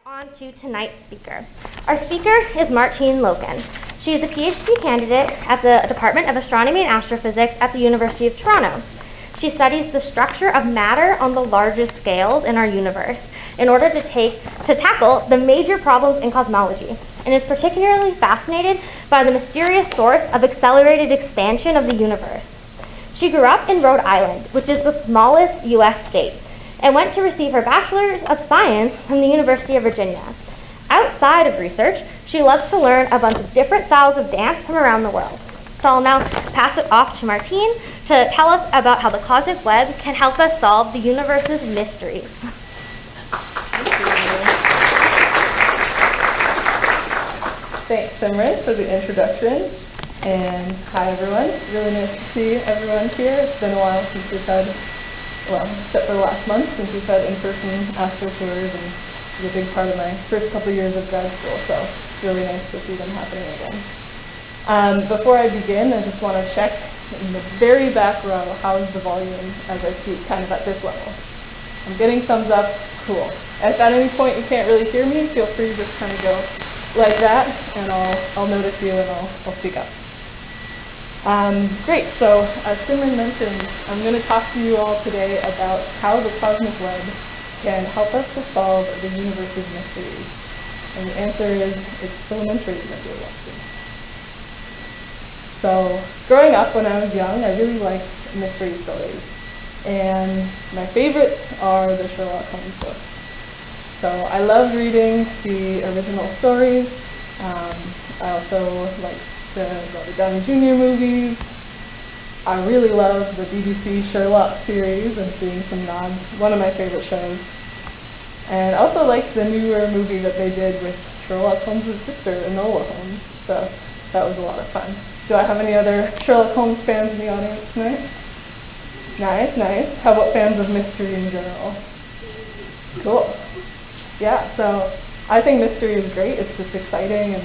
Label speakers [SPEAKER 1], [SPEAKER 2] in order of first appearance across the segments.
[SPEAKER 1] On to tonight's speaker. Our speaker is Martine Lokken. She is a PhD candidate at the Department of Astronomy and Astrophysics at the University of Toronto. She studies the structure of matter on the largest scales in our universe in order to tackle the major problems in cosmology, and is particularly fascinated by the mysterious source of accelerated expansion of the universe. She grew up in Rhode Island, which is the smallest U.S. state, and went to receive her Bachelor of Science from the University of Virginia. Outside of research, she loves to learn a bunch of different styles of dance from around the world. So I'll now pass it off to Martine to tell us about how the cosmic web can help us solve the universe's mysteries.
[SPEAKER 2] Thanks, Simran, for the introduction. And hi, everyone. Really nice to see everyone here. It's been a while since we've had, well, except for the last month, since we've had in-person AstroTours, and it was a big part of my first couple years of grad school, so it's really nice to see them happening again. Before I begin, I just want to check in the very back row, how's the volume as I speak, kind of at this level. I'm getting thumbs up, cool. If at any point you can't really hear me, feel free to just kind of go like that, and I'll notice you and I'll speak up. Great, so as Simran mentioned, I'm going to talk to you all today about how the cosmic web can help us to solve the universe's mysteries. And the answer is, it's filamentary mysteries. So growing up when I was young, I really liked mystery stories. And my favorites are the Sherlock Holmes books. So I loved reading the original stories. I also liked the Robert Downey Jr. movies. I really loved the BBC Sherlock series and seeing some nods, one of my favorite shows. And I also liked the newer movie that they did with Sherlock Holmes' sister, Enola Holmes. So that was a lot of fun. Do I have any other Sherlock Holmes fans in the audience tonight? Nice, nice. How about fans of mystery in general? Cool. Yeah, so I think mystery is great. It's just exciting and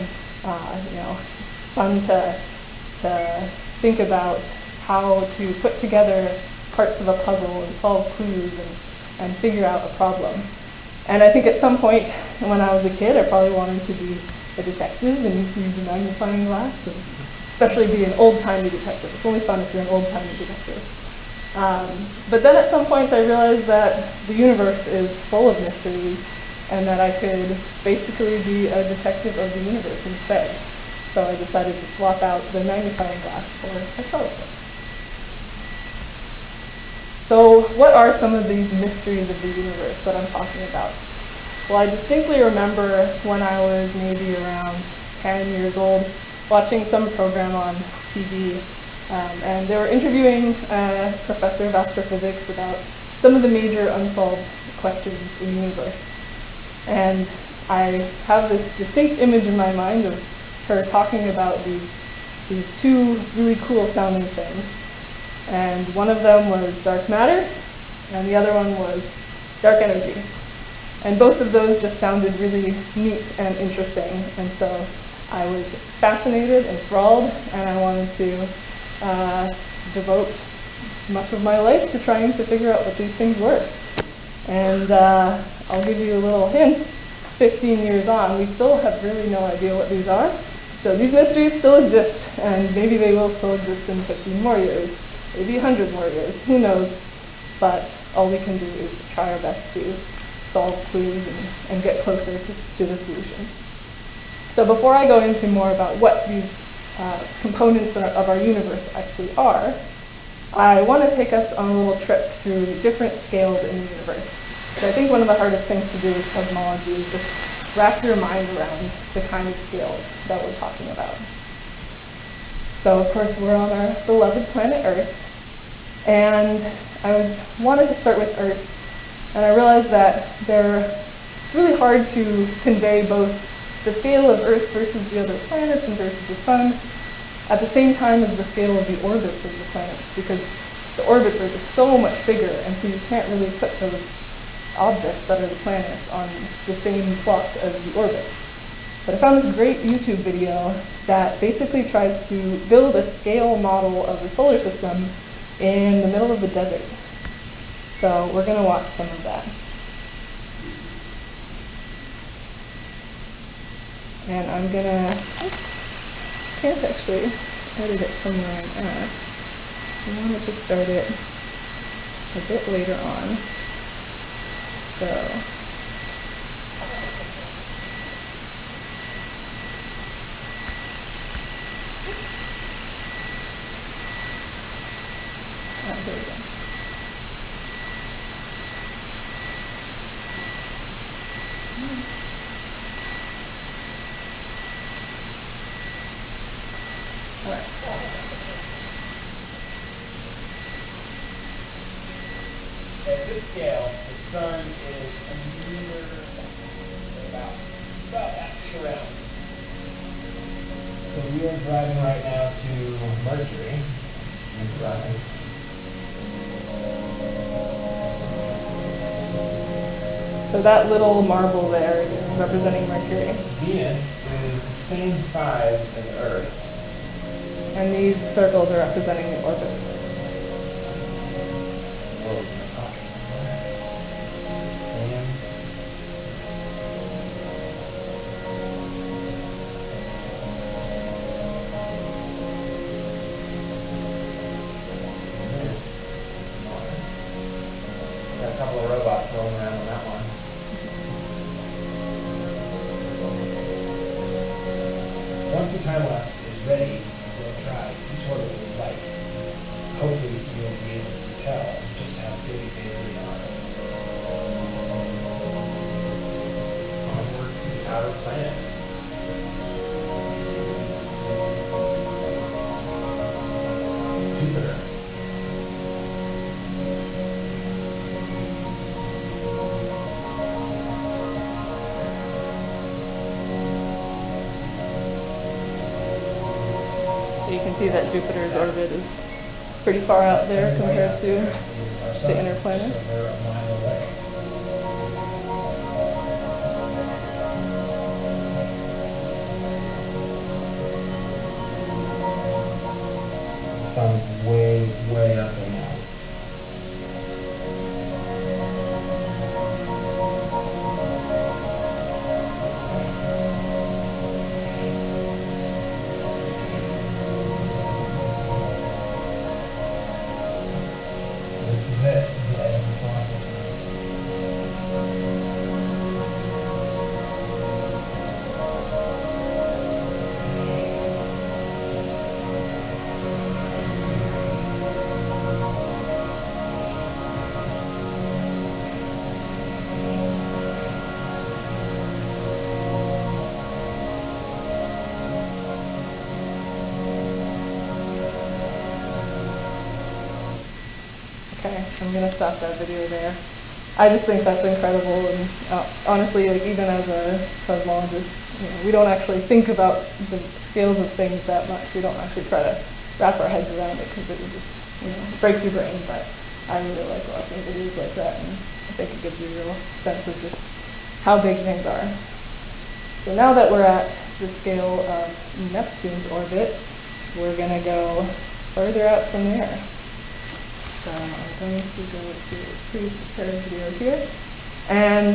[SPEAKER 2] fun to think about how to put together parts of a puzzle and solve clues and figure out a problem. And I think at some point when I was a kid, I probably wanted to be a detective and use a magnifying glass, and especially be an old-timey detective. It's only fun if you're an old-timey detective. But then at some point I realized that the universe is full of mysteries and that I could basically be a detective of the universe instead. So I decided to swap out the magnifying glass for a telescope. So what are some of these mysteries of the universe that I'm talking about? Well, I distinctly remember when I was maybe around 10 years old watching some program on TV, and they were interviewing a professor of astrophysics about some of the major unsolved questions in the universe. And I have this distinct image in my mind of her talking about these two really cool sounding things. And one of them was dark matter, and the other one was dark energy. And both of those just sounded really neat and interesting, and so I was fascinated, enthralled, and I wanted to devote much of my life to trying to figure out what these things were. And I'll give you a little hint. 15 years on, we still have really no idea what these are. So these mysteries still exist, and maybe they will still exist in 15 more years, maybe 100 more years, who knows. But all we can do is try our best to solve clues and get closer to the solution. So before I go into more about what these components of our universe actually are, I want to take us on a little trip through different scales in the universe. So I think one of the hardest things to do with cosmology is just wrap your mind around the kind of scales that we're talking about. So of course we're on our beloved planet Earth, and I wanted to start with Earth, and I realized that it's really hard to convey both the scale of Earth versus the other planets and versus the sun at the same time as the scale of the orbits of the planets, because the orbits are just so much bigger, and so you can't really put those objects that are the planets on the same plot as the orbits. But I found this great YouTube video that basically tries to build a scale model of the solar system in the middle of the desert. So we're going to watch some of that. And I'm gonna, oops, can't actually edit it from where I'm at. I wanted to start it a bit later on. So, here we go. All right.
[SPEAKER 3] At this scale, the sun is a meter, about that feet around. So we are driving right now to Mercury. We're driving.
[SPEAKER 2] So that little marble there is representing Mercury.
[SPEAKER 3] Venus is the same size as Earth.
[SPEAKER 2] And these circles are representing the orbits.
[SPEAKER 3] Got a couple of robots rolling around on that one. Once the time lapse is ready, we'll try each orbit with light. Hopefully you'll be able to tell just how big they really are. Onward to the outer planets. Jupiter.
[SPEAKER 2] So you can see that Jupiter's orbit is pretty far out there compared to the inner planets.
[SPEAKER 3] Sun's way, way up there now. This is it. This is the edge of the solar system.
[SPEAKER 2] Okay, I'm gonna stop that video there. I just think that's incredible, and honestly, like even as a cosmologist, we don't actually think about the scales of things that much. We don't actually try to wrap our heads around it because it just, it breaks your brain. But I really like watching videos like that, and I think it gives you a real sense of just how big things are. So now that we're at the scale of Neptune's orbit, we're gonna go further out from there. So I'm going to go to a pre-prepared video here. And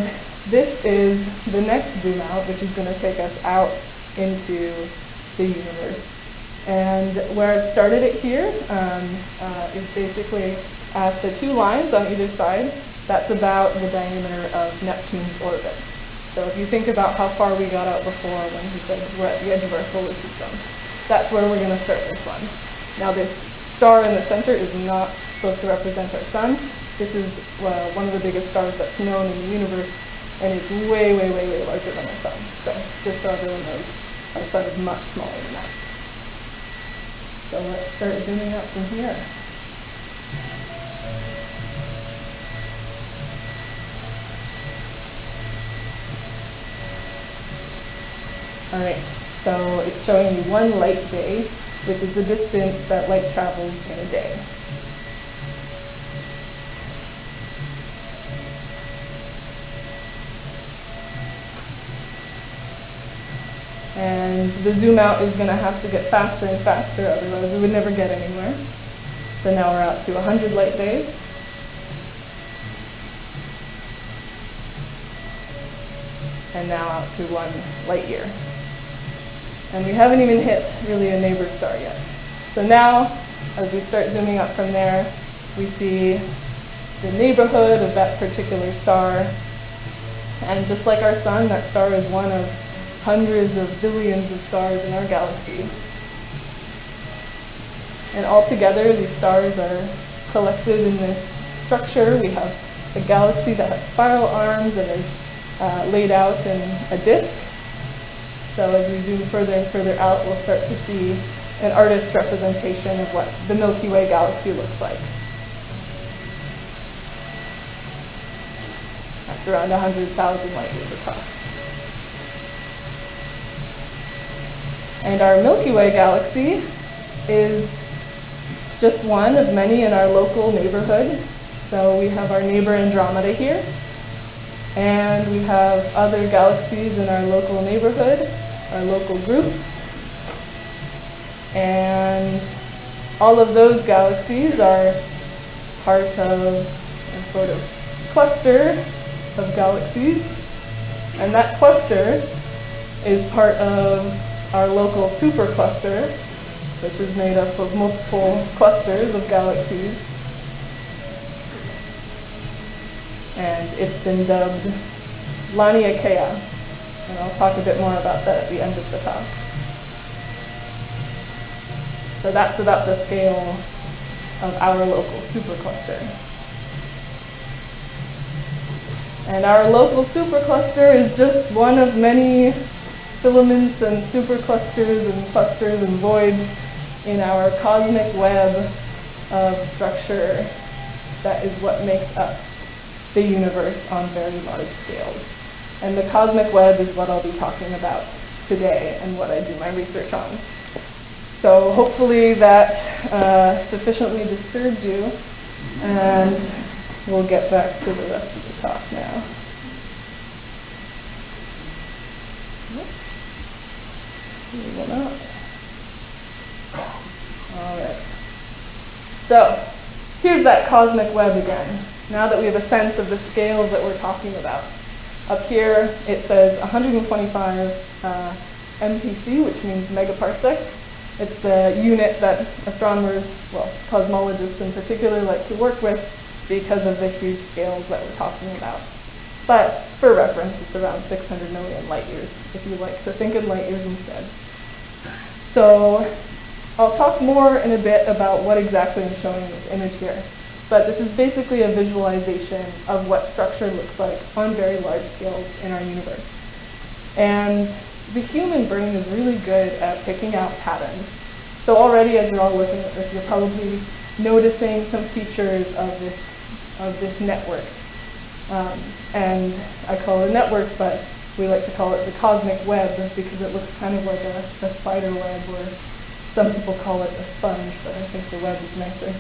[SPEAKER 2] this is the next zoom out, which is going to take us out into the universe. And where I started it here is basically at the two lines on either side. That's about the diameter of Neptune's orbit. So if you think about how far we got out before when he said we're at the edge of our solar system, that's where we're going to start this one. Now this star in the center is not supposed to represent our sun. This is one of the biggest stars that's known in the universe, and it's way, way, way, way larger than our sun. So just so everyone knows, our sun is much smaller than that. So let's start zooming out from here. All right, so it's showing you 1 light day, which is the distance that light travels in a day. And the zoom out is going to have to get faster and faster, otherwise we would never get anywhere. So now we're out to 100 light days. And now out to 1 light year. And we haven't even hit really a neighbor star yet. So now, as we start zooming up from there, we see the neighborhood of that particular star. And just like our sun, that star is one of hundreds of billions of stars in our galaxy. And altogether, these stars are collected in this structure. We have a galaxy that has spiral arms and is laid out in a disk. So as we zoom further and further out, we'll start to see an artist's representation of what the Milky Way galaxy looks like. That's around 100,000 light years across. And our Milky Way galaxy is just one of many in our local neighborhood. So we have our neighbor Andromeda here, and we have other galaxies in our local neighborhood, our local group. And all of those galaxies are part of a sort of cluster of galaxies. And that cluster is part of our local supercluster, which is made up of multiple clusters of galaxies. And it's been dubbed Laniakea, and I'll talk a bit more about that at the end of the talk. So that's about the scale of our local supercluster. And our local supercluster is just one of many filaments and superclusters and clusters and voids in our cosmic web of structure that is what makes up the universe on very large scales. And the cosmic web is what I'll be talking about today and what I do my research on. So hopefully that sufficiently disturbed you, and we'll get back to the rest of the talk now. We will not. All right. So here's that cosmic web again. Now that we have a sense of the scales that we're talking about. Up here it says 125 MPC, which means megaparsec. It's the unit that astronomers, well, cosmologists in particular, like to work with because of the huge scales that we're talking about. But for reference, it's around 600 million light years, if you like to think in light years instead. So I'll talk more in a bit about what exactly I'm showing in this image here. But this is basically a visualization of what structure looks like on very large scales in our universe. And the human brain is really good at picking out patterns. So already as you're all looking at this, you're probably noticing some features of this network. And I call it a network, but we like to call it the cosmic web because it looks kind of like a spider web, or some people call it a sponge, but I think the web is nicer.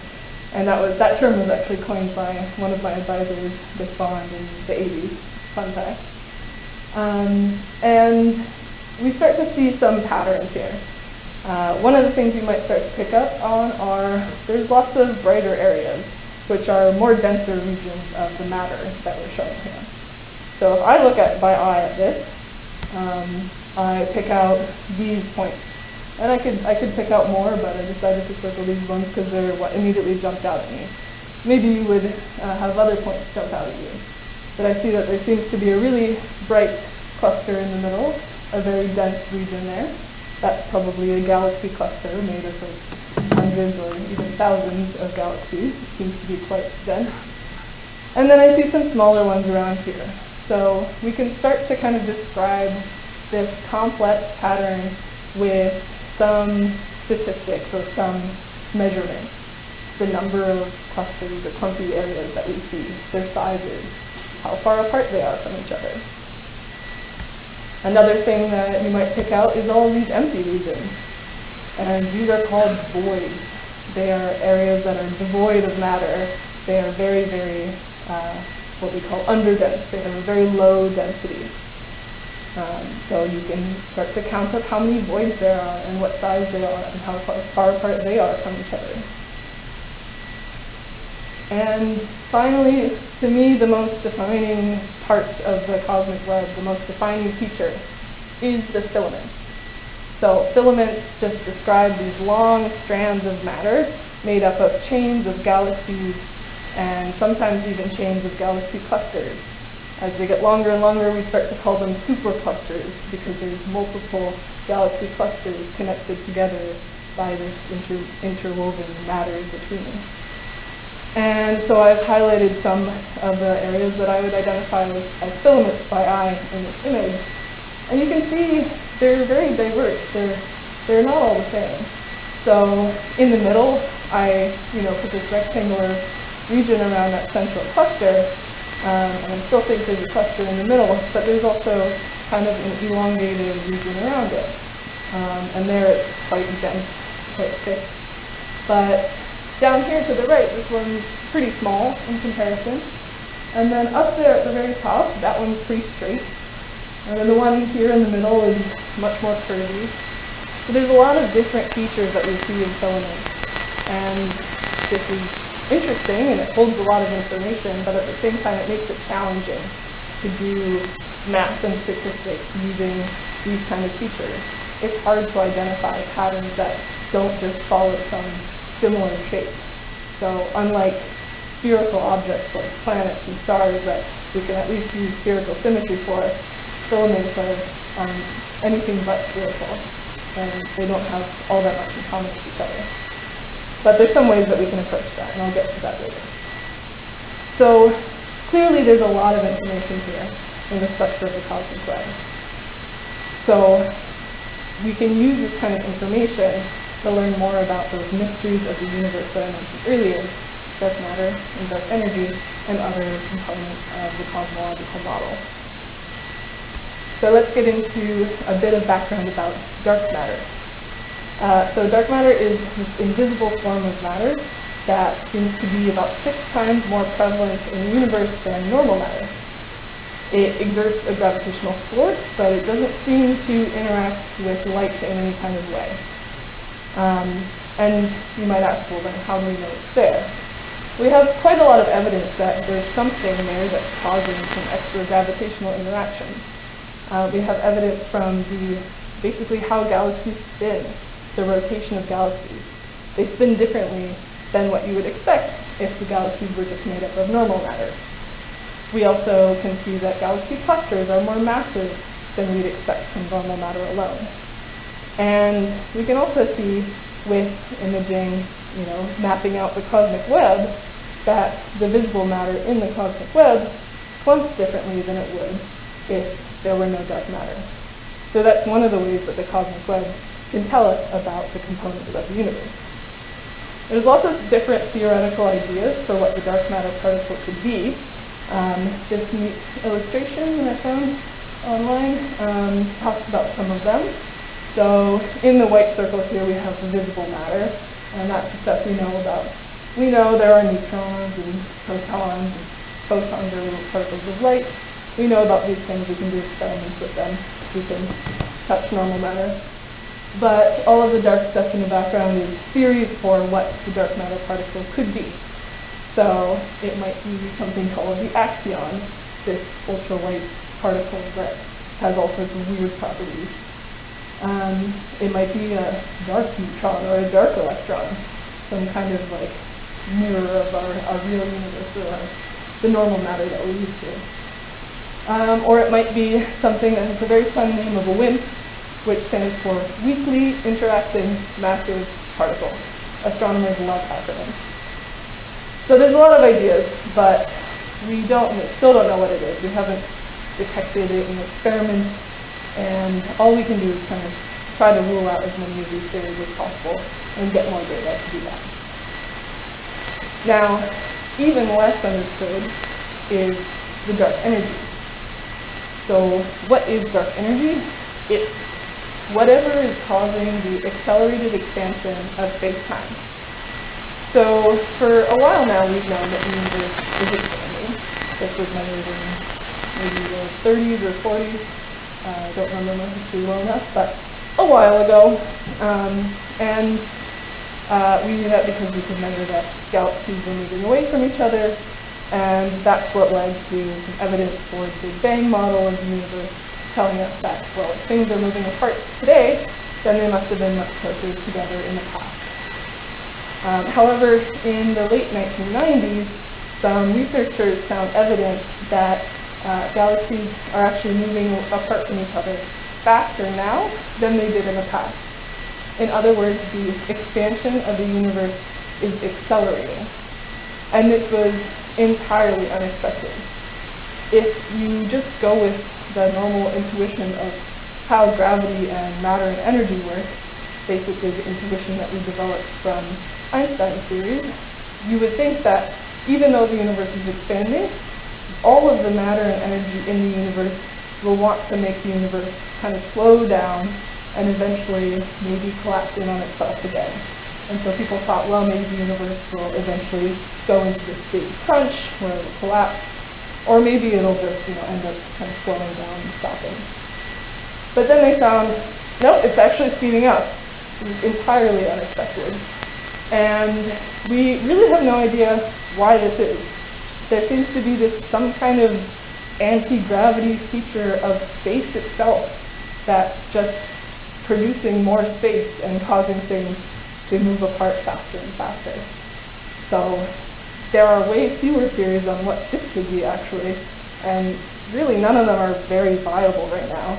[SPEAKER 2] And that term was actually coined by one of my advisors, Dick Bond, in the 80s. Fun fact. And we start to see some patterns here. One of the things you might start to pick up on are there's lots of brighter areas, which are more denser regions of the matter that we're showing here. So if I look at by eye at this, I pick out these points. And I could pick out more, but I decided to circle these ones because they're what immediately jumped out at me. Maybe you would have other points jump out at you. But I see that there seems to be a really bright cluster in the middle, a very dense region there. That's probably a galaxy cluster made up of hundreds or even thousands of galaxies. It seems to be quite dense. And then I see some smaller ones around here. So we can start to kind of describe this complex pattern with some statistics or some measurements. The number of clusters or clumpy areas that we see, their sizes, how far apart they are from each other. Another thing that you might pick out is all these empty regions. And these are called voids. They are areas that are devoid of matter. They are very, very, what we call underdense. They have a very low density. So you can start to count up how many voids there are and what size they are and how far apart they are from each other. And finally, to me, the most defining part of the cosmic web, the most defining feature, is the filaments. So filaments just describe these long strands of matter made up of chains of galaxies and sometimes even chains of galaxy clusters. As they get longer and longer, we start to call them superclusters because there's multiple galaxy clusters connected together by this interwoven matter between. And so I've highlighted some of the areas that I would identify as filaments by eye in this image. And you can see they're very diverse. They're not all the same. So in the middle, I put this rectangular region around that central cluster. And I still think there's a cluster in the middle, but there's also kind of an elongated region around it. And there it's quite dense, quite thick. But down here to the right, this one's pretty small in comparison. And then up there at the very top, that one's pretty straight. And then the one here in the middle is much more curvy. So there's a lot of different features that we see in filaments. And this is interesting and it holds a lot of information, but at the same time it makes it challenging to do math and statistics using these kind of features. It's hard to identify patterns that don't just follow some similar shape. So unlike spherical objects like planets and stars that we can at least use spherical symmetry for, filaments are anything but spherical, and they don't have all that much in common with each other. But there's some ways that we can approach that, and I'll get to that later. So clearly there's a lot of information here in the structure of the cosmic web. So we can use this kind of information to learn more about those mysteries of the universe that I mentioned earlier, dark matter and dark energy, and other components of the cosmological model. So let's get into a bit of background about dark matter. So dark matter is this invisible form of matter that seems to be about 6 times more prevalent in the universe than normal matter. It exerts a gravitational force, but it doesn't seem to interact with light in any kind of way. And you might ask, well, then how do we know it's there? We have quite a lot of evidence that there's something there that's causing some extra gravitational interactions. We have evidence from basically how galaxies spin, the rotation of galaxies. They spin differently than what you would expect if the galaxies were just made up of normal matter. We also can see that galaxy clusters are more massive than we'd expect from normal matter alone. And we can also see with imaging, mapping out the cosmic web, that the visible matter in the cosmic web clumps differently than it would if there were no dark matter. So that's one of the ways that the cosmic web can tell us about the components of the universe. There's lots of different theoretical ideas for what the dark matter particle could be. This neat illustration that I found online talks about some of them. So in the white circle here we have the visible matter, and that's the stuff we know about. We know there are neutrons and protons, and photons are little particles of light. We know about these things, we can do experiments with them, we can touch normal matter. But all of the dark stuff in the background is theories for what the dark matter particle could be. So it might be something called the axion, this ultra-light particle that has all sorts of weird properties. It might be a dark neutron or a dark electron, some kind of like mirror of our real universe or the normal matter that we're used to. Or it might be something that has a very fun name of a WIMP, which stands for Weakly Interacting Massive Particle. Astronomers love acronyms. So there's a lot of ideas, but we still don't know what it is. We haven't detected it in an experiment, and all we can do is kind of try to rule out as many of these theories as possible and get more data to do that. Now, even less understood is the dark energy. So what is dark energy? It's whatever is causing the accelerated expansion of space-time. So for a while now, we've known that the universe is expanding. This was measured in maybe the 30s or 40s. I don't remember my history well enough, but a while ago. We knew that because we could measure that galaxies were moving away from each other, and that's what led to some evidence for the Big Bang model of the universe, telling us that, well, if things are moving apart today, then they must have been much closer together in the past. However, in the late 1990s, some researchers found evidence that galaxies are actually moving apart from each other faster now than they did in the past. In other words, the expansion of the universe is accelerating. And this was entirely unexpected. If you just go with the normal intuition of how gravity and matter and energy work, basically the intuition that we developed from Einstein's theory, you would think that even though the universe is expanding, all of the matter and energy in the universe will want to make the universe kind of slow down and eventually maybe collapse in on itself again. And so people thought, well, maybe the universe will eventually go into this big crunch where it will collapse, or maybe it'll just end up kind of slowing down and stopping. But then they found, no, it's actually speeding up. It was entirely unexpected. And we really have no idea why this is. There seems to be some kind of anti-gravity feature of space itself that's just producing more space and causing things to move apart faster and faster. So there are way fewer theories on what this could be actually, and really none of them are very viable right now.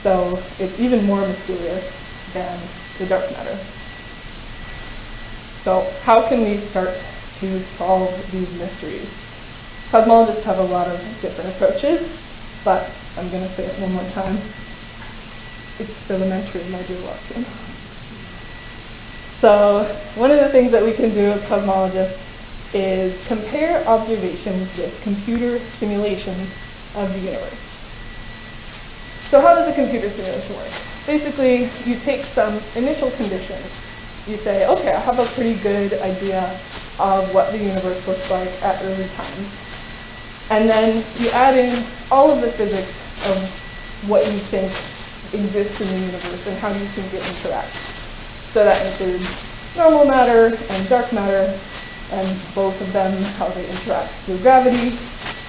[SPEAKER 2] So it's even more mysterious than the dark matter. So how can we start to solve these mysteries? Cosmologists have a lot of different approaches, but I'm going to say it one more time. It's filamentary, my dear Watson. So one of the things that we can do as cosmologists is compare observations with computer simulations of the universe. So how does a computer simulation work? Basically, you take some initial conditions. You say, okay, I have a pretty good idea of what the universe looks like at early times. And then you add in all of the physics of what you think exists in the universe and how you think it interacts. So that includes normal matter and dark matter, and both of them, how they interact through gravity,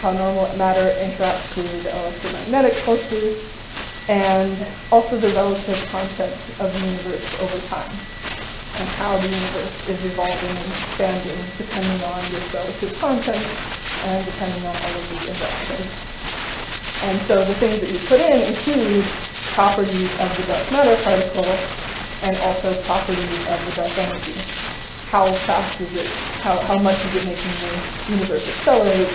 [SPEAKER 2] how normal matter interacts through the electromagnetic forces, and also the relative content of the universe over time, and how the universe is evolving and expanding depending on this relative content and depending on all of these interactions. And so the things that you put in include properties of the dark matter particle and also properties of the dark energy. How fast is it? How much is it making the universe accelerate?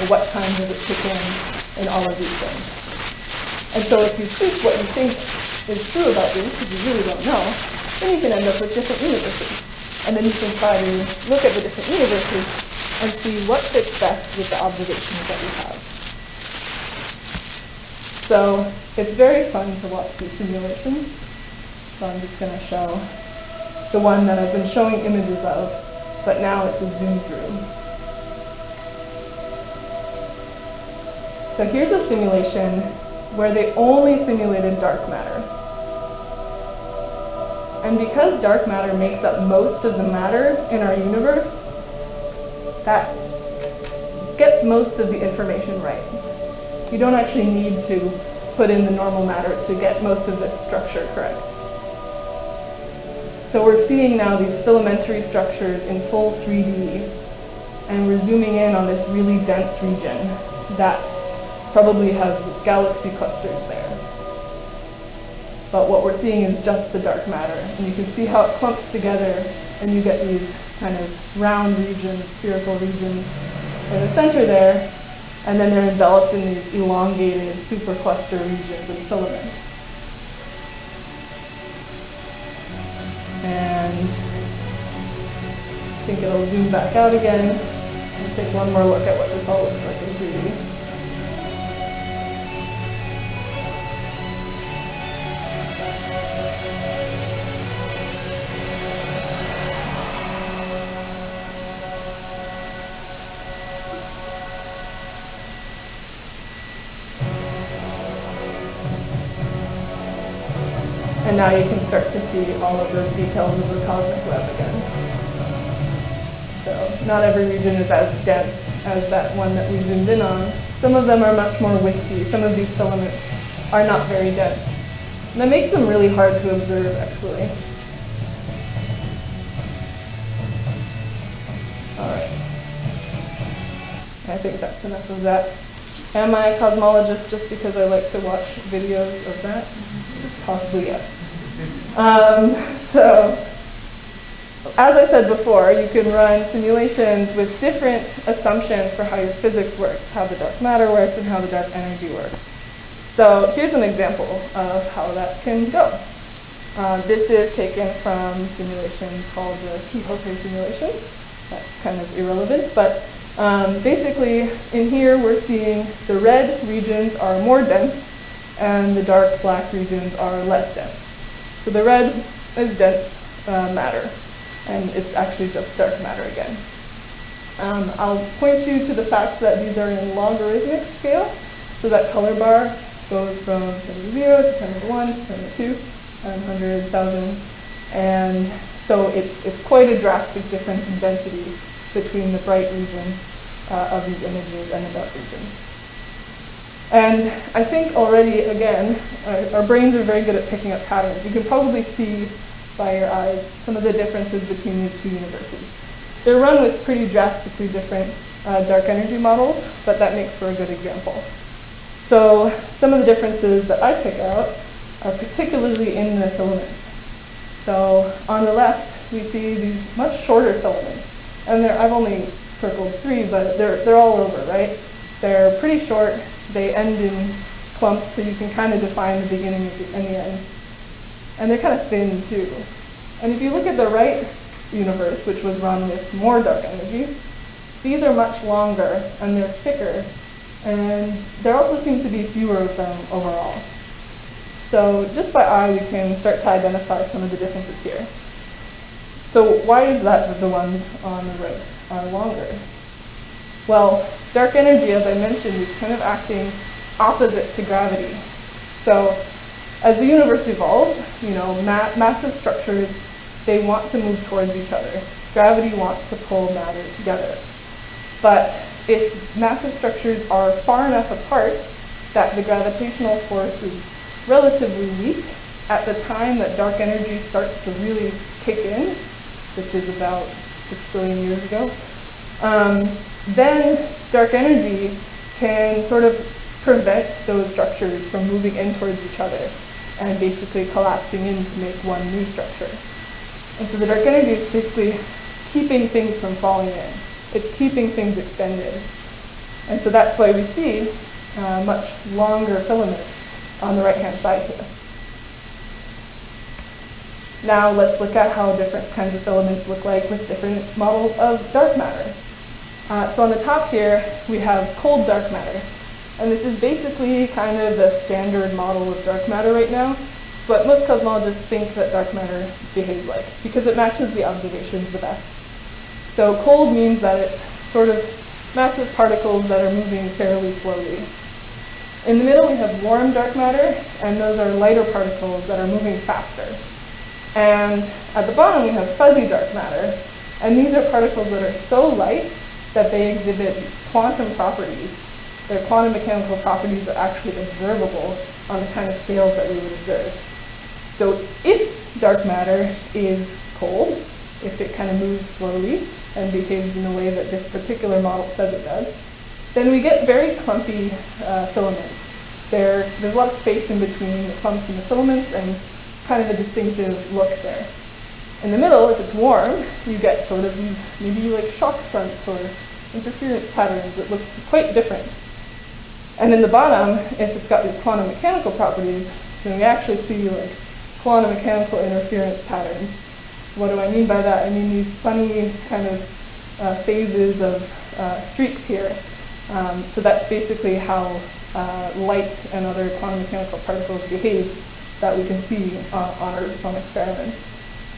[SPEAKER 2] And what time does it kick in? And all of these things. And so if you tweak what you think is true about these, because you really don't know, then you can end up with different universes. And then you can try to look at the different universes and see what fits best with the observations that we have. So it's very fun to watch these simulations. So I'm just going to show the one that I've been showing images of, but now it's a zoom through. So here's a simulation where they only simulated dark matter. And because dark matter makes up most of the matter in our universe, that gets most of the information right. You don't actually need to put in the normal matter to get most of this structure correct. So we're seeing now these filamentary structures in full 3D, and we're zooming in on this really dense region that probably has galaxy clusters there. But what we're seeing is just the dark matter, and you can see how it clumps together, and you get these kind of round regions, spherical regions in the center there, and then they're enveloped in these elongated supercluster regions and filaments. And I think it'll zoom back out again and take one more look at what this all looks like in 3D. And now you can start to see all of those details of the cosmic web again. So not every region is as dense as that one that we zoomed in on. Some of them are much more wispy. Some of these filaments are not very dense. And that makes them really hard to observe, actually. All right. I think that's enough of that. Am I a cosmologist just because I like to watch videos of that? Possibly yes. So, as I said before, you can run simulations with different assumptions for how your physics works, how the dark matter works, and how the dark energy works. So here's an example of how that can go. This is taken from simulations called the Quixote simulations. That's kind of irrelevant, but basically in here we're seeing the red regions are more dense and the dark black regions are less dense. So the red is dense matter, and it's actually just dark matter again. I'll point you to the fact that these are in logarithmic scale, so that color bar goes from 10 to the 0 to 10 to the 1 to 10 to the 2, 100,000, and so it's quite a drastic difference in density between the bright regions of these images and the dark regions. And I think already, again, our brains are very good at picking up patterns. You can probably see by your eyes some of the differences between these two universes. They're run with pretty drastically different dark energy models, but that makes for a good example. So some of the differences that I pick out are particularly in the filaments. So on the left, we see these much shorter filaments. And I've only circled 3, but they're all over, right? They're pretty short. They end in clumps, so you can kind of define the beginning and the end. And they're kind of thin, too. And if you look at the right universe, which was run with more dark energy, these are much longer, and they're thicker. And there also seem to be fewer of them overall. So just by eye, we can start to identify some of the differences here. So why is that the ones on the right are longer? Well, dark energy, as I mentioned, is kind of acting opposite to gravity. So as the universe evolves, massive structures, they want to move towards each other. Gravity wants to pull matter together. But if massive structures are far enough apart that the gravitational force is relatively weak at the time that dark energy starts to really kick in, which is about 6 billion years ago, then dark energy can sort of prevent those structures from moving in towards each other and basically collapsing in to make one new structure. And so the dark energy is basically keeping things from falling in. It's keeping things extended. And so that's why we see much longer filaments on the right-hand side here. Now let's look at how different kinds of filaments look like with different models of dark matter. So on the top here, we have cold dark matter. And this is basically kind of the standard model of dark matter right now. It's what most cosmologists think that dark matter behaves like, because it matches the observations the best. So cold means that it's sort of massive particles that are moving fairly slowly. In the middle, we have warm dark matter, and those are lighter particles that are moving faster. And at the bottom, we have fuzzy dark matter, and these are particles that are so light that they exhibit quantum properties. Their quantum mechanical properties are actually observable on the kind of scales that we would observe. So if dark matter is cold, if it kind of moves slowly and behaves in the way that this particular model says it does, then we get very clumpy filaments. There's a lot of space in between the clumps and the filaments, and kind of a distinctive look there. In the middle, if it's warm, you get sort of these maybe like shock fronts or interference patterns. It looks quite different. And in the bottom, if it's got these quantum mechanical properties, then we actually see like quantum mechanical interference patterns. What do I mean by that? I mean these funny kind of phases of streaks here. So that's basically how light and other quantum mechanical particles behave that we can see on Earth on experiments.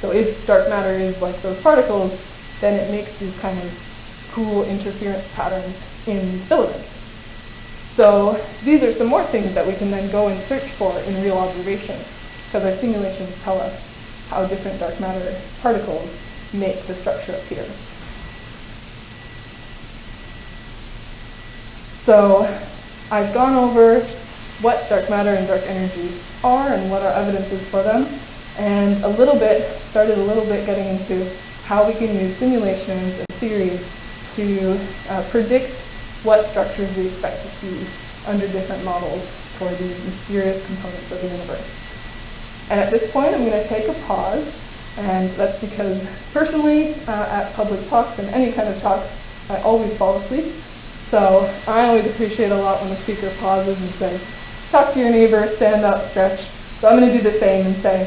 [SPEAKER 2] So if dark matter is like those particles, then it makes these kind of cool interference patterns in filaments. So these are some more things that we can then go and search for in real observation, because our simulations tell us how different dark matter particles make the structure appear. So I've gone over what dark matter and dark energy are and what our evidence is for them, and started a little bit getting into how we can use simulations and theory to predict what structures we expect to see under different models for these mysterious components of the universe. And at this point, I'm going to take a pause, and that's because personally, at public talks and any kind of talk, I always fall asleep. So I always appreciate a lot when the speaker pauses and says, talk to your neighbor, stand up, stretch. So I'm going to do the same and say,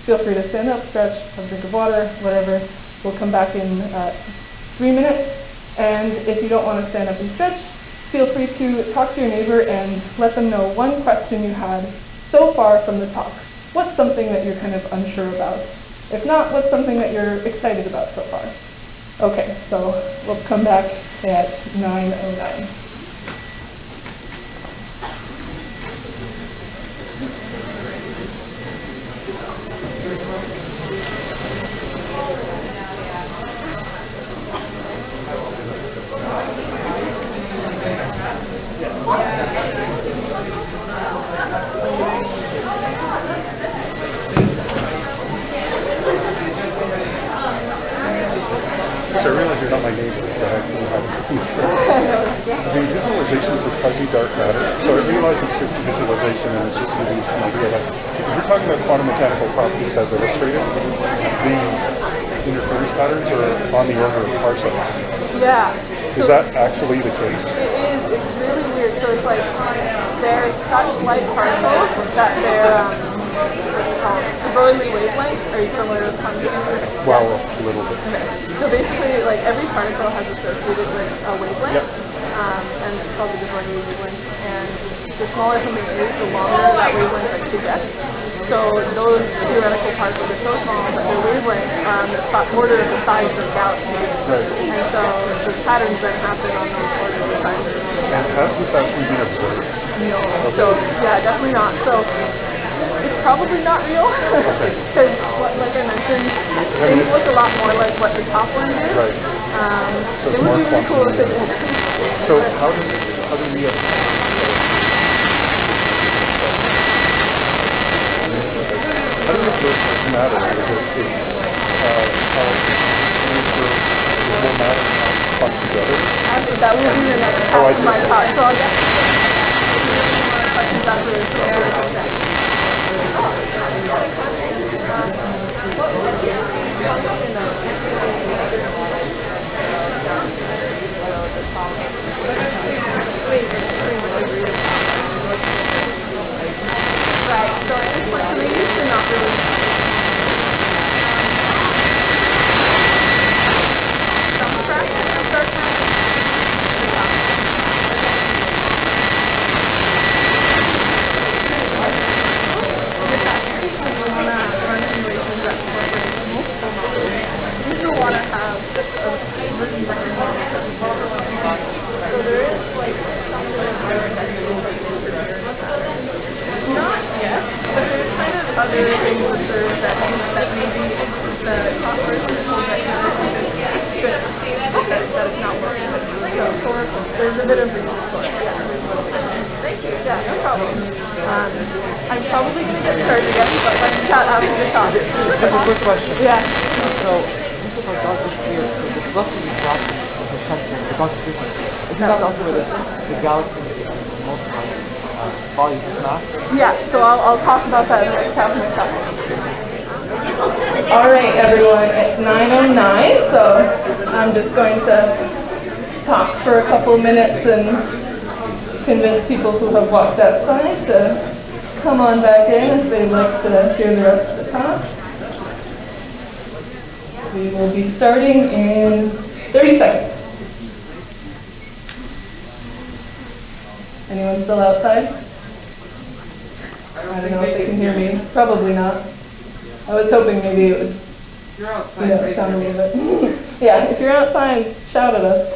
[SPEAKER 2] feel free to stand up, stretch, have a drink of water, whatever. We'll come back in 3 minutes. And if you don't want to stand up and stretch, feel free to talk to your neighbor and let them know one question you had so far from the talk. What's something that you're kind of unsure about? If not, what's something that you're excited about so far? Okay, so let's come back at 9:09.
[SPEAKER 4] So I realize you're not my neighbor, but I do have the visualization for fuzzy dark matter. So I realize it's just a visualization and it's just giving you some idea. Like, if you're talking about quantum mechanical properties as illustrated, the interference patterns are on the order of parsecs.
[SPEAKER 2] Yeah.
[SPEAKER 4] Is that actually the case?
[SPEAKER 2] It is. It's really weird. So it's like they're such light particles that they're Broglie wavelength. Are you familiar with quantum mechanics?
[SPEAKER 4] Well, a little bit.
[SPEAKER 2] Okay. So basically, like every particle has associated with a wavelength,
[SPEAKER 4] Yep.
[SPEAKER 2] and it's called the de Broglie wavelength. And the smaller something is, the longer that wavelength actually gets. So those theoretical particles are so small that their wavelength is order of the size of galaxies.
[SPEAKER 4] Right.
[SPEAKER 2] And so the patterns that happen on those orders of sizes.
[SPEAKER 4] And has this actually been observed?
[SPEAKER 2] No. So yeah, definitely not. So it's probably not real because, like I mentioned, things look a lot more like what the top one did.
[SPEAKER 4] Right. So
[SPEAKER 2] It would be really cool if it did.
[SPEAKER 4] So how do we how do we observe dark matter? Is more matter clumped together?
[SPEAKER 2] That will be the next part of my talk. So I'll get questions after this. Right, so I think what we used to not really some fraction of dark matter. You want to have a written representation. So there is like not yet, but there's kind of other things that maybe the cross-version that it's not working. So there's a bit of reason for it. Thank you. Yeah, no problem. I'm probably going to get started again, but let's chat after the talk.
[SPEAKER 5] Just a quick question.
[SPEAKER 2] Yeah.
[SPEAKER 5] So, this is our darkest sphere, so the velocity drops in the center, the dark frequency. Isn't that also where the galaxy multiply bodies of mass?
[SPEAKER 2] Yeah, so I'll talk about that in the next half of my talk. All right, everyone, it's 9:09, so I'm just going to talk for a couple minutes and convince people who have walked outside to come on back in if they'd like to hear the rest of the talk. We will be starting in 30 seconds. Anyone still outside? I don't know if they can hear me. Probably not. I was hoping maybe it would sound a little bit. Yeah, if you're outside, shout at us.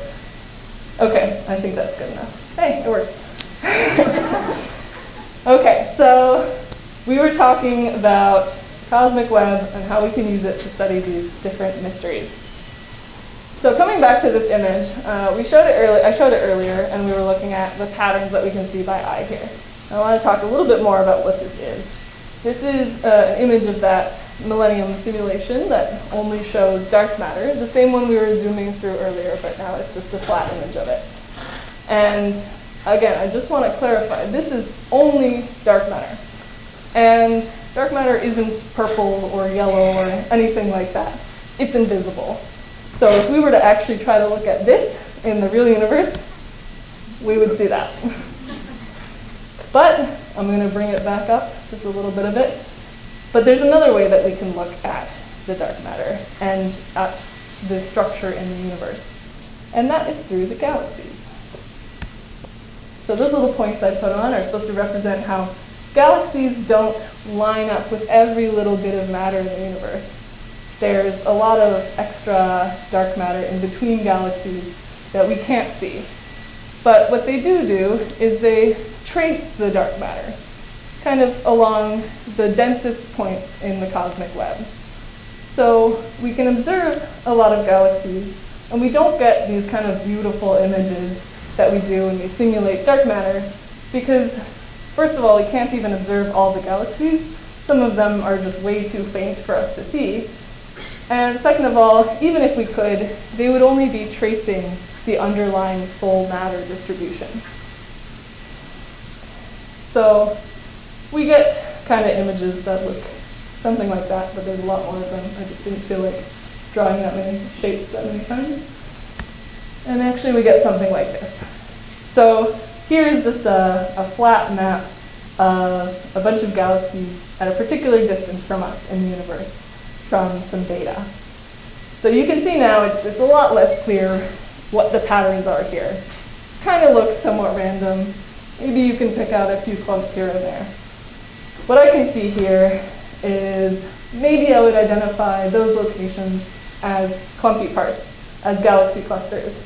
[SPEAKER 2] Okay, I think that's good enough. Hey, it works. Okay, so we were talking about cosmic web and how we can use it to study these different mysteries. So coming back to this image, I showed it earlier, and we were looking at the patterns that we can see by eye here. I want to talk a little bit more about what this is. This is an image of that Millennium simulation that only shows dark matter, the same one we were zooming through earlier, but now it's just a flat image of it. And again, I just want to clarify, this is only dark matter. And dark matter isn't purple or yellow or anything like that. It's invisible. So if we were to actually try to look at this in the real universe, we would see that. But I'm going to bring it back up, just a little bit of it. But there's another way that we can look at the dark matter and at the structure in the universe. And that is through the galaxies. So those little points I put on are supposed to represent how galaxies don't line up with every little bit of matter in the universe. There's a lot of extra dark matter in between galaxies that we can't see. But what they do is they trace the dark matter, kind of along the densest points in the cosmic web. So we can observe a lot of galaxies, and we don't get these kind of beautiful images that we do when we simulate dark matter, because first of all, we can't even observe all the galaxies. Some of them are just way too faint for us to see. And second of all, even if we could, they would only be tracing the underlying full matter distribution. So we get kind of images that look something like that, but there's a lot more of them. I just didn't feel like drawing that many shapes that many times. And actually we get something like this. So here's just a flat map of a bunch of galaxies at a particular distance from us in the universe from some data. So you can see now it's a lot less clear what the patterns are here. Kind of looks somewhat random. Maybe you can pick out a few clumps here and there. What I can see here is maybe I would identify those locations as clumpy parts, as galaxy clusters.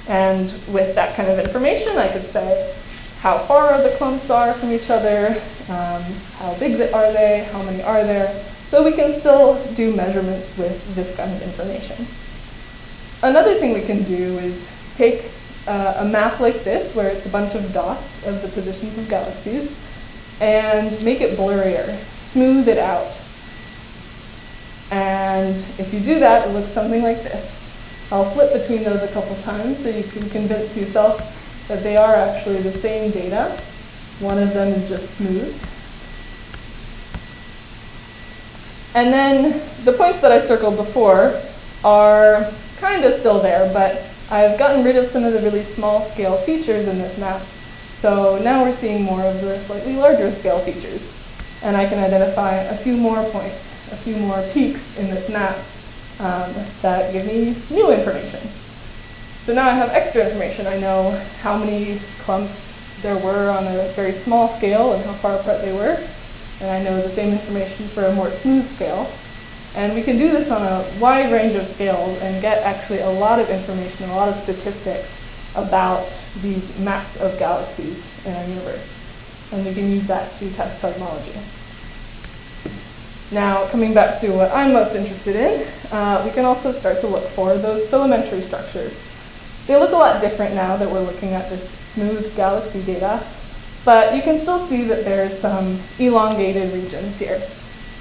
[SPEAKER 2] And with that kind of information, I could say how far the clumps are from each other, how big are they, how many are there. So we can still do measurements with this kind of information. Another thing we can do is take a map like this, where it's a bunch of dots of the positions of galaxies, and make it blurrier, smooth it out. And if you do that, it looks something like this. I'll flip between those a couple times so you can convince yourself that they are actually the same data. One of them is just smooth. And then the points that I circled before are kind of still there, but I've gotten rid of some of the really small scale features in this map. So now we're seeing more of the slightly larger scale features. And I can identify a few more points, a few more peaks in this map that give me new information. So now I have extra information. I know how many clumps there were on a very small scale and how far apart they were. And I know the same information for a more smooth scale. And we can do this on a wide range of scales and get actually a lot of information, a lot of statistics about these maps of galaxies in our universe. And we can use that to test cosmology. Now, coming back to what I'm most interested in, we can also start to look for those filamentary structures. They look a lot different now that we're looking at this smooth galaxy data, but you can still see that there's some elongated regions here.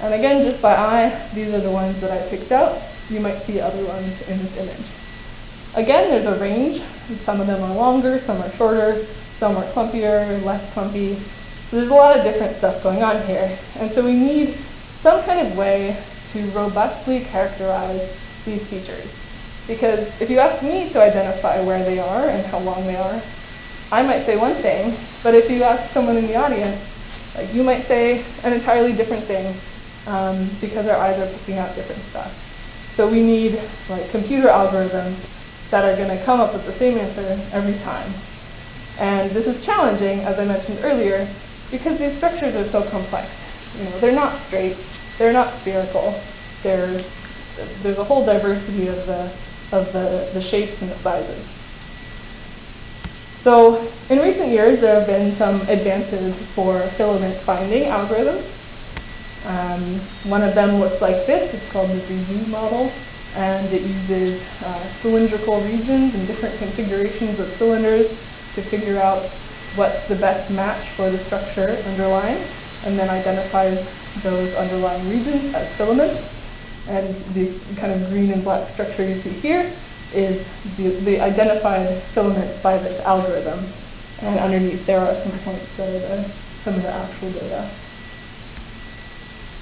[SPEAKER 2] And again, just by eye, these are the ones that I picked out. You might see other ones in this image. Again, there's a range. Some of them are longer, some are shorter, some are clumpier, less clumpy. So there's a lot of different stuff going on here. And so we need some kind of way to robustly characterize these features. Because if you ask me to identify where they are and how long they are, I might say one thing, but if you ask someone in the audience, like, you might say an entirely different thing because our eyes are picking out different stuff. So we need like computer algorithms that are going to come up with the same answer every time. And this is challenging, as I mentioned earlier, because these structures are so complex. You know, they're not straight, they're not spherical. There's a whole diversity of the shapes and the sizes. So in recent years, there have been some advances for filament finding algorithms. One of them looks like this. It's called the ZZ model. And it uses cylindrical regions and different configurations of cylinders to figure out what's the best match for the structure underlying, and then identifies those underlying regions as filaments. And this kind of green and black structure you see here is the identified filaments by this algorithm. And underneath there are some points that are some of the actual data.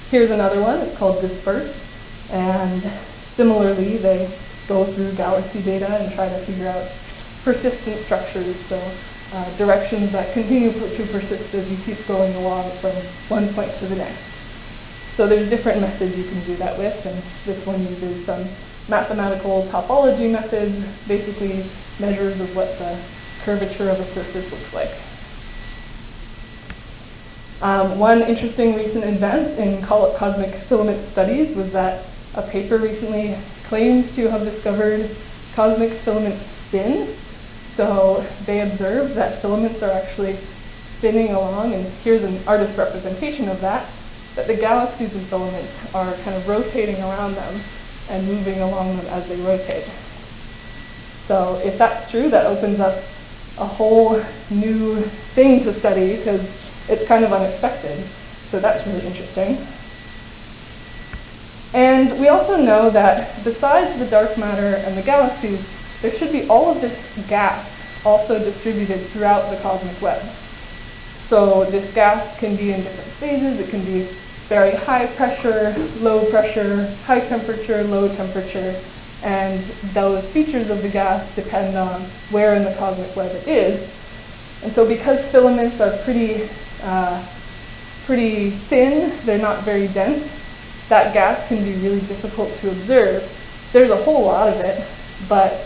[SPEAKER 2] Here's another one. It's called disperse. And similarly, they go through galaxy data and try to figure out persistent structures, so directions that continue to persist as you keep going along from one point to the next. So there's different methods you can do that with, and this one uses some mathematical topology methods, basically measures of what the curvature of a surface looks like. One interesting recent advance in cosmic filament studies was that a paper recently claimed to have discovered cosmic filament spin. So they observed that filaments are actually spinning along, and here's an artist's representation of that the galaxies and filaments are kind of rotating around them and moving along them as they rotate. So if that's true, that opens up a whole new thing to study because it's kind of unexpected. So that's really interesting. And we also know that besides the dark matter and the galaxies, there should be all of this gas also distributed throughout the cosmic web. So this gas can be in different phases. It can be very high pressure, high temperature, low temperature, and those features of the gas depend on where in the cosmic web it is. And so because filaments are pretty thin, they're not very dense, that gas can be really difficult to observe. There's a whole lot of it, but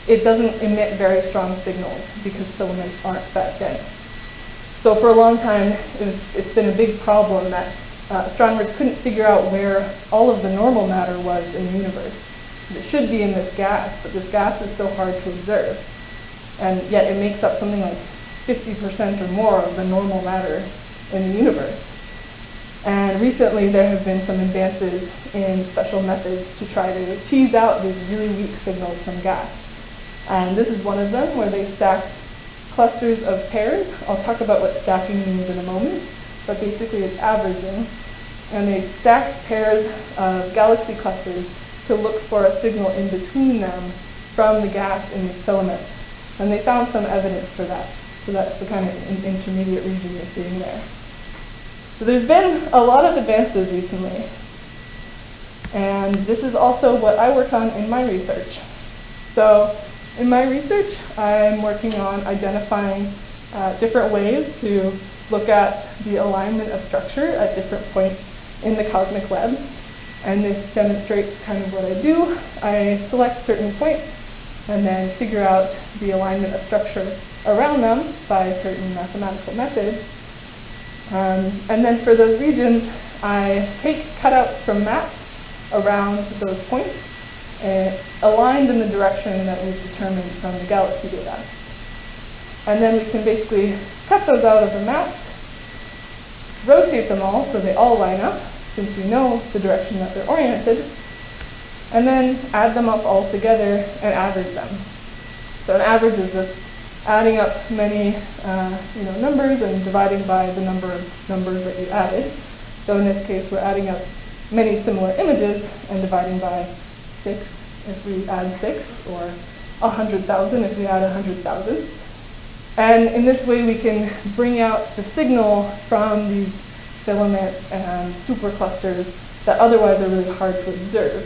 [SPEAKER 2] it doesn't emit very strong signals because filaments aren't that dense. So for a long time, it's been a big problem that astronomers couldn't figure out where all of the normal matter was in the universe. It should be in this gas, but this gas is so hard to observe. And yet it makes up something like 50% or more of the normal matter in the universe. And recently there have been some advances in special methods to try to tease out these really weak signals from gas. And this is one of them where they stacked clusters of pairs. I'll talk about what stacking means in a moment, but basically it's averaging. And they stacked pairs of galaxy clusters to look for a signal in between them from the gas in these filaments. And they found some evidence for that. So that's the kind of intermediate region you're seeing there. So there's been a lot of advances recently. And this is also what I work on in my research. So in my research, I'm working on identifying different ways to look at the alignment of structure at different points in the cosmic web. And this demonstrates kind of what I do. I select certain points and then figure out the alignment of structure around them by certain mathematical methods. And then for those regions, I take cutouts from maps around those points, aligned in the direction that we've determined from the galaxy data. And then we can basically cut those out of the maps, rotate them all so they all line up, since we know the direction that they're oriented, and then add them up all together and average them. So an average is just adding up many numbers and dividing by the number of numbers that you added. So in this case, we're adding up many similar images and dividing by 6 if we add 6, or 100,000 if we add 100,000. And in this way, we can bring out the signal from these filaments and superclusters that otherwise are really hard to observe,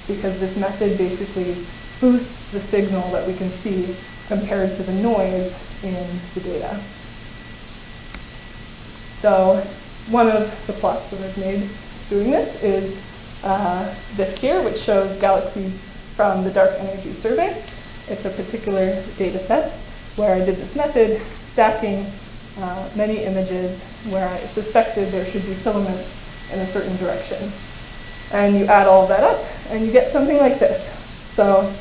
[SPEAKER 2] because this method basically boosts the signal that we can see compared to the noise in the data. So one of the plots that I've made doing this is this here, which shows galaxies from the Dark Energy Survey. It's a particular data set where I did this method, stacking many images where I suspected there should be filaments in a certain direction. And you add all of that up, and you get something like this. So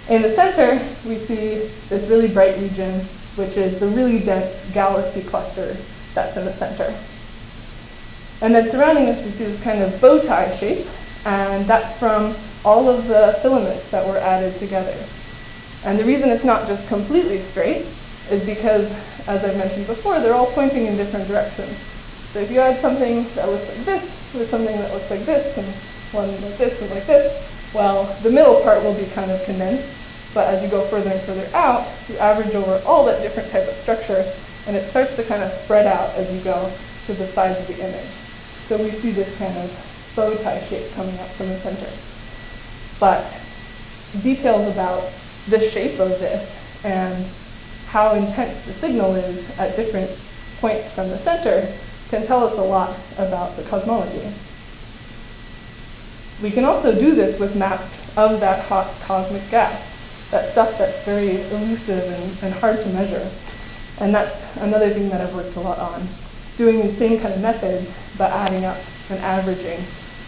[SPEAKER 2] in the center, we see this really bright region, which is the really dense galaxy cluster that's in the center. And then surrounding this, we see this kind of bow tie shape, and that's from all of the filaments that were added together. And the reason it's not just completely straight is because, as I've mentioned before, they're all pointing in different directions. So if you add something that looks like this with something that looks like this, and one like this and like this, well, the middle part will be kind of condensed. But as you go further and further out, you average over all that different type of structure, and it starts to kind of spread out as you go to the sides of the image. So we see this kind of bow tie shape coming up from the center. But details about the shape of this and how intense the signal is at different points from the center can tell us a lot about the cosmology. We can also do this with maps of that hot cosmic gas, that stuff that's very elusive and hard to measure. And that's another thing that I've worked a lot on, doing the same kind of methods, but adding up and averaging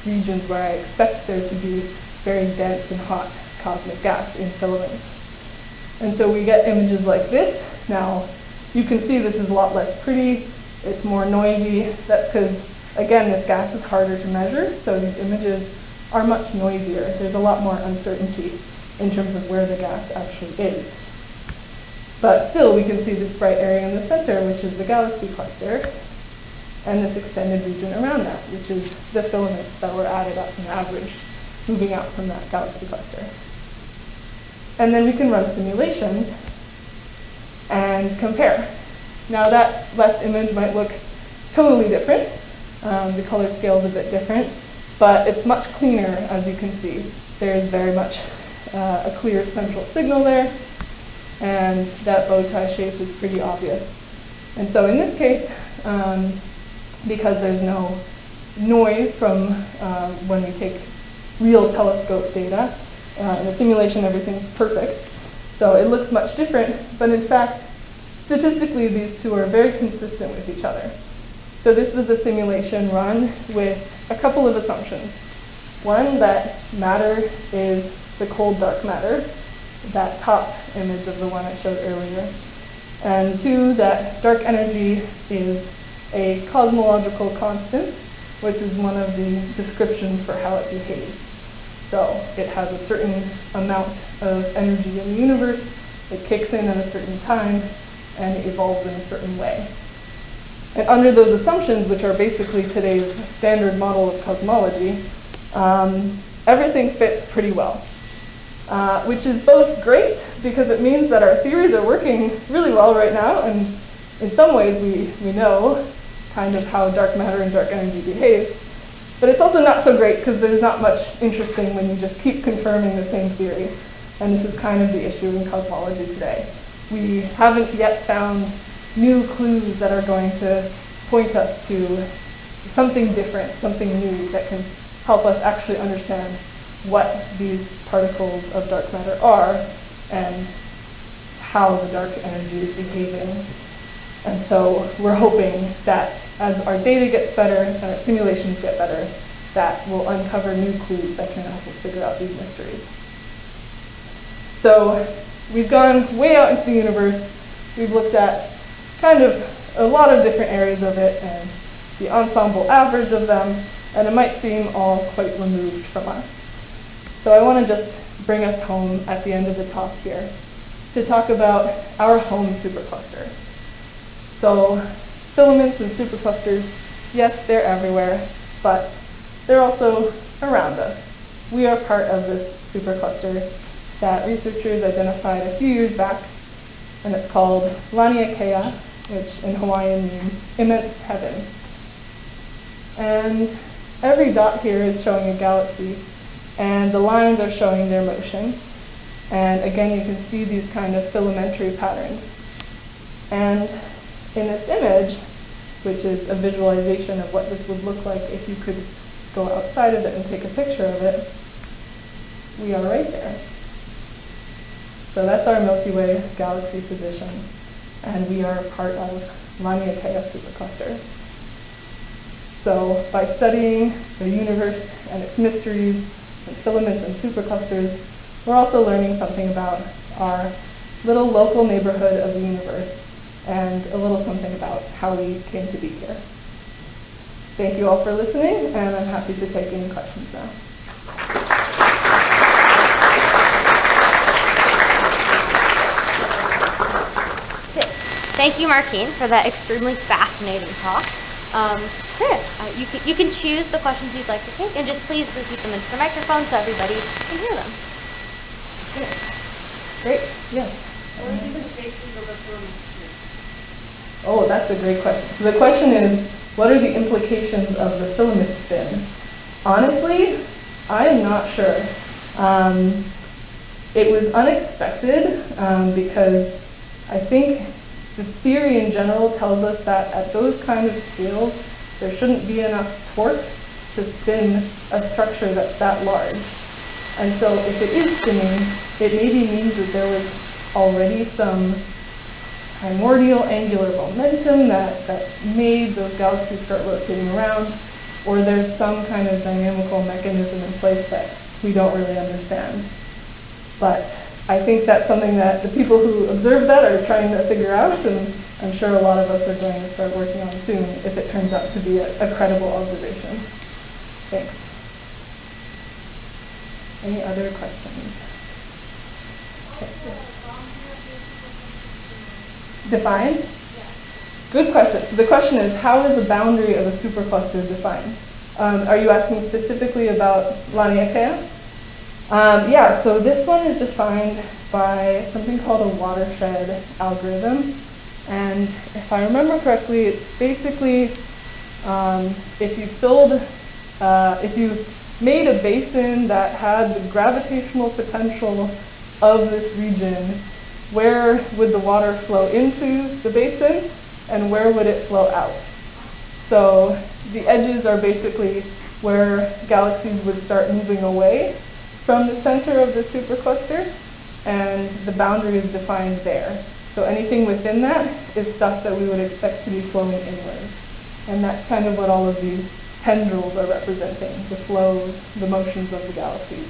[SPEAKER 2] regions where I expect there to be very dense and hot cosmic gas in filaments. And so we get images like this. Now, you can see this is a lot less pretty. It's more noisy. That's because, again, this gas is harder to measure, so these images are much noisier. There's a lot more uncertainty in terms of where the gas actually is. But still, we can see this bright area in the center, which is the galaxy cluster, and this extended region around that, which is the filaments that were added up and averaged, moving out from that galaxy cluster. And then we can run simulations and compare. Now that left image might look totally different. The color scale is a bit different, but it's much cleaner, as you can see. There's very much a clear central signal there, and that bow tie shape is pretty obvious. And so in this case, because there's no noise from when we take real telescope data, in the simulation everything's perfect. So it looks much different, but in fact, statistically these two are very consistent with each other. So this was a simulation run with a couple of assumptions. One, that matter is the cold dark matter, that top image of the one I showed earlier. And two, that dark energy is a cosmological constant, which is one of the descriptions for how it behaves. So it has a certain amount of energy in the universe, it kicks in at a certain time, and it evolves in a certain way. And under those assumptions, which are basically today's standard model of cosmology, everything fits pretty well. Which is both great, because it means that our theories are working really well right now, and in some ways we know kind of how dark matter and dark energy behave. But it's also not so great, because there's not much interesting when you just keep confirming the same theory. And this is kind of the issue in cosmology today. We haven't yet found new clues that are going to point us to something different, something new that can help us actually understand what these particles of dark matter are and how the dark energy is behaving. And so we're hoping that as our data gets better and our simulations get better, that will uncover new clues that can help us figure out these mysteries. So we've gone way out into the universe. We've looked at kind of a lot of different areas of it and the ensemble average of them, and it might seem all quite removed from us. So I want to just bring us home at the end of the talk here to talk about our home supercluster. So filaments and superclusters, yes, they're everywhere, but they're also around us. We are part of this supercluster that researchers identified a few years back, and it's called Laniakea, which in Hawaiian means immense heaven. And every dot here is showing a galaxy, and the lines are showing their motion. And again, you can see these kind of filamentary patterns. And in this image, which is a visualization of what this would look like if you could go outside of it and take a picture of it, we are right there. So that's our Milky Way galaxy position, and we are part of Laniakea supercluster. So by studying the universe and its mysteries and filaments and superclusters, we're also learning something about our little local neighborhood of the universe and a little something about how we came to be here. Thank you all for listening, and I'm happy to take any questions now.
[SPEAKER 1] Thank you, Martine, for that extremely fascinating talk. Chris, you can choose the questions you'd like to take, and just please repeat them into the microphone so everybody can hear them.
[SPEAKER 2] Okay. Great. Yeah.
[SPEAKER 6] What are the implications of the filament spin?
[SPEAKER 2] Oh, that's a great question. So the question is, what are the implications of the filament spin? Honestly, I am not sure. It was unexpected because I think the theory in general tells us that at those kind of scales, there shouldn't be enough torque to spin a structure that's that large. And so if it is spinning, it maybe means that there was already some primordial angular momentum that made those galaxies start rotating around, or there's some kind of dynamical mechanism in place that we don't really understand. But I think that's something that the people who observe that are trying to figure out, and I'm sure a lot of us are going to start working on soon if it turns out to be a credible observation. Thanks. Any other questions? Okay. Defined? Good question. So the question is, how is the boundary of a supercluster defined? Are you asking specifically about Laniakea? Yeah, so this one is defined by something called a watershed algorithm. And if I remember correctly, it's basically if you made a basin that had the gravitational potential of this region, where would the water flow into the basin and where would it flow out? So the edges are basically where galaxies would start moving away from the center of the supercluster, and the boundary is defined there. So anything within that is stuff that we would expect to be flowing inwards. And that's kind of what all of these tendrils are representing, the flows, the motions of the galaxies.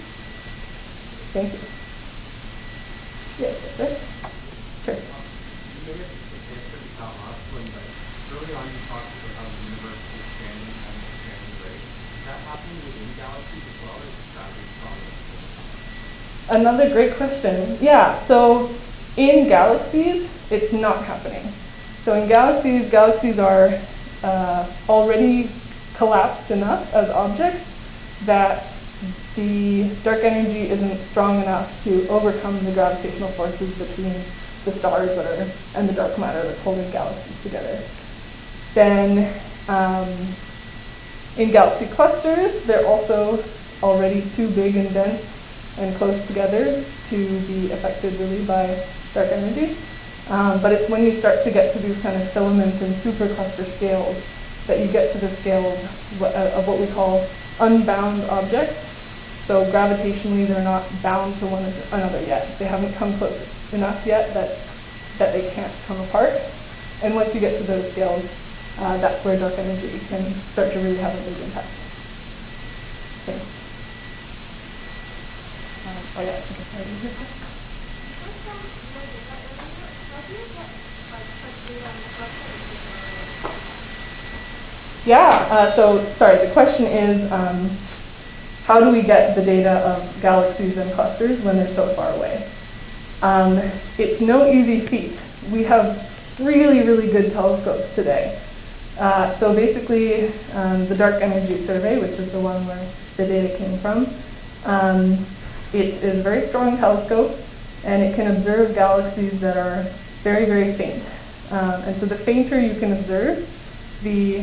[SPEAKER 2] Thank you. Yes, that's it. Sure.
[SPEAKER 7] Maybe it's answered without us, but early on you talked about how the universe is expanding at an expanding rate. Is that happening within galaxies as well, or is gravity stronger?
[SPEAKER 2] Another great question. Yeah, so in galaxies, it's not happening. So in galaxies are already collapsed enough as objects that the dark energy isn't strong enough to overcome the gravitational forces between the stars and the dark matter that's holding galaxies together. Then in galaxy clusters, they're also already too big and dense and close together to be affected really by dark energy. But it's when you start to get to these kind of filament and supercluster scales that you get to the scales of what we call unbound objects. So gravitationally, they're not bound to one another yet. They haven't come close enough yet that they can't come apart. And once you get to those scales, that's where dark energy can start to really have a big impact. Thanks. Oh yeah, I think it's already here. Yeah, so sorry, the question is, how do we get the data of galaxies and clusters when they're so far away? It's no easy feat. We have really, really good telescopes today. So basically, the Dark Energy Survey, which is the one where the data came from, it is a very strong telescope, and it can observe galaxies that are very, very faint. And so the fainter you can observe, the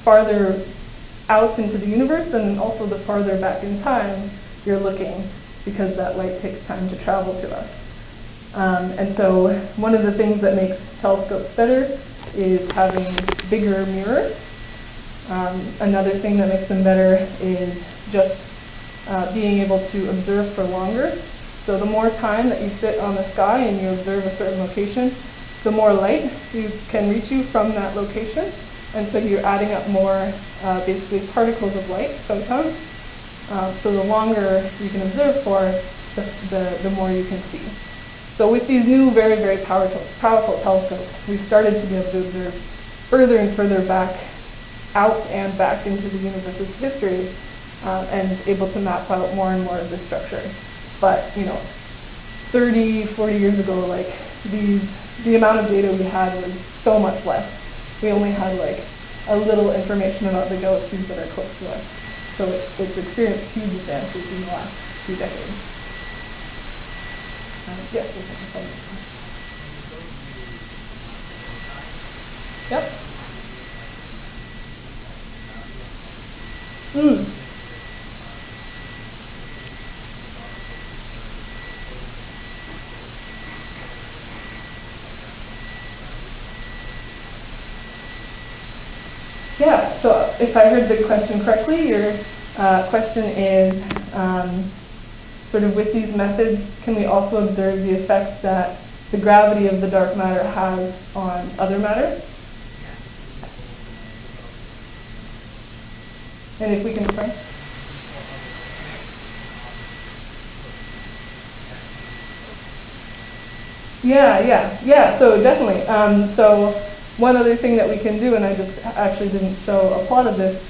[SPEAKER 2] farther out into the universe, and also the farther back in time you're looking, because that light takes time to travel to us. And so one of the things that makes telescopes better is having bigger mirrors. Another thing that makes them better is just being able to observe for longer. So the more time that you sit on the sky and you observe a certain location, the more light can reach you from that location. And so you're adding up more basically particles of light, photons. So the longer you can observe for, the more you can see. So with these new very, very powerful telescopes, we've started to be able to observe further and further back, out and back into the universe's history, and able to map out more and more of the structure. But 30, 40 years ago, like the amount of data we had was so much less. We only had like a little information about the galaxies that are close to us. So it's experienced huge advances in the last few decades. Yes. Yep. Yeah, so if I heard the question correctly, your question is sort of with these methods, can we also observe the effect that the gravity of the dark matter has on other matter? And if we can try. Yeah, so definitely. So one other thing that we can do, and I just actually didn't show a plot of this,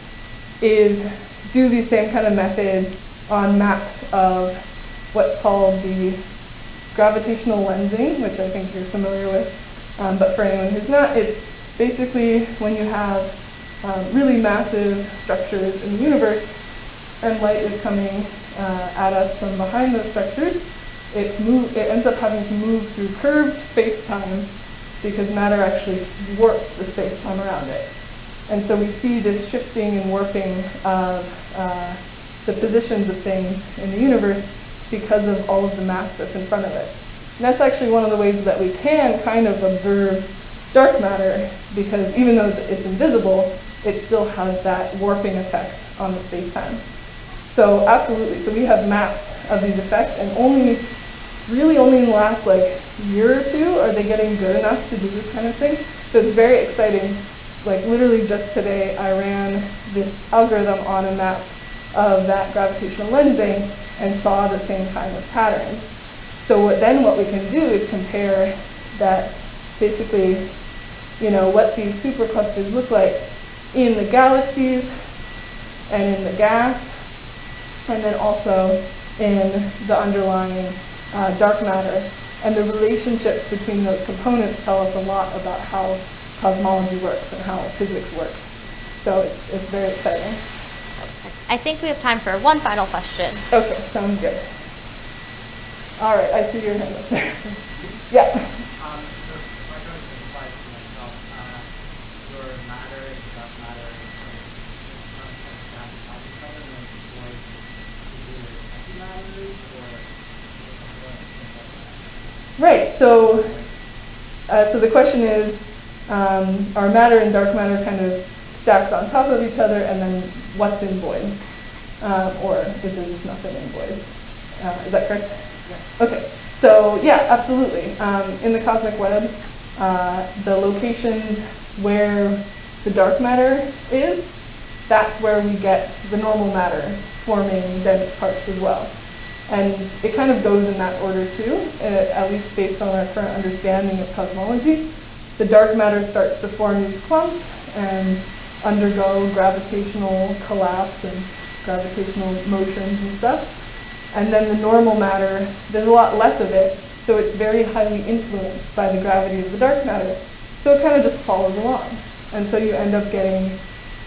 [SPEAKER 2] is do these same kind of methods on maps of what's called the gravitational lensing, which I think you're familiar with. But for anyone who's not, it's basically when you have really massive structures in the universe and light is coming at us from behind those structures, it ends up having to move through curved space-time because matter actually warps the space-time around it. And so we see this shifting and warping of the positions of things in the universe because of all of the mass that's in front of it. And that's actually one of the ways that we can kind of observe dark matter, because even though it's invisible, it still has that warping effect on the space-time. So absolutely, so we have maps of these effects, and really only in the last like year or two are they getting good enough to do this kind of thing. So it's very exciting. Like literally just today, I ran this algorithm on a map of that gravitational lensing and saw the same kind of patterns. So what we can do is compare that basically, what these superclusters look like in the galaxies and in the gas, and then also in the underlying dark matter. And the relationships between those components tell us a lot about how cosmology works and how physics works. So it's very exciting.
[SPEAKER 1] I think we have time for one final question.
[SPEAKER 2] Okay, sounds good. All right, I see your hand up there. Yeah.
[SPEAKER 7] So if I go to simplify it for myself, your matter and dark matter stack on top of each other, and then the void is either antimatter or
[SPEAKER 2] Right. So the question is, are matter and dark matter kind of stacked on top of each other, and then what's in void? Or is there just nothing in void? Is that correct? Yeah. Okay. So yeah, absolutely. In the cosmic web, the locations where the dark matter is, that's where we get the normal matter forming dense parts as well. And it kind of goes in that order too, at least based on our current understanding of cosmology. The dark matter starts to form these clumps and undergo gravitational collapse and gravitational motions and stuff. And then the normal matter, there's a lot less of it, so it's very highly influenced by the gravity of the dark matter. So it kind of just follows along. And so you end up getting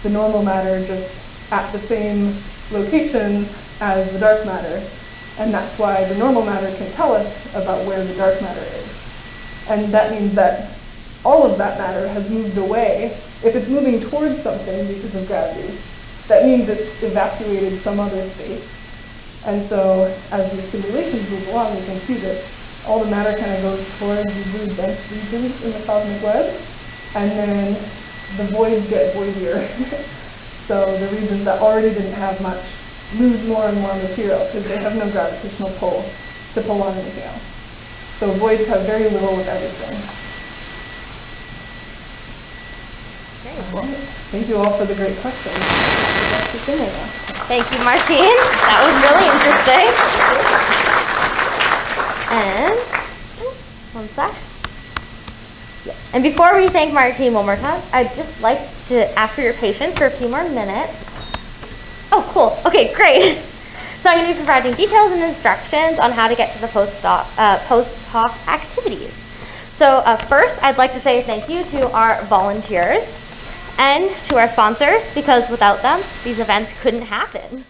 [SPEAKER 2] the normal matter just at the same locations as the dark matter. And that's why the normal matter can tell us about where the dark matter is. And that means that all of that matter has moved away. If it's moving towards something because of gravity, that means it's evacuated some other space. And so as the simulations move along, we can see that all the matter kind of goes towards these really dense regions in the cosmic web, and then the voids get voidier. So the regions that already didn't have much lose more and more material because they have no gravitational pull to pull on anything else. So voids have very little with everything.
[SPEAKER 1] Very cool.
[SPEAKER 2] Thank you all for the great questions.
[SPEAKER 1] Thank you, Martine. That was really interesting. And one sec. Yeah. And before we thank Martine one more time, I'd just like to ask for your patience for a few more minutes. Oh, cool. Okay, great. So I'm going to be providing details and instructions on how to get to the post-hoc activities. So first, I'd like to say thank you to our volunteers and to our sponsors, because without them, these events couldn't happen.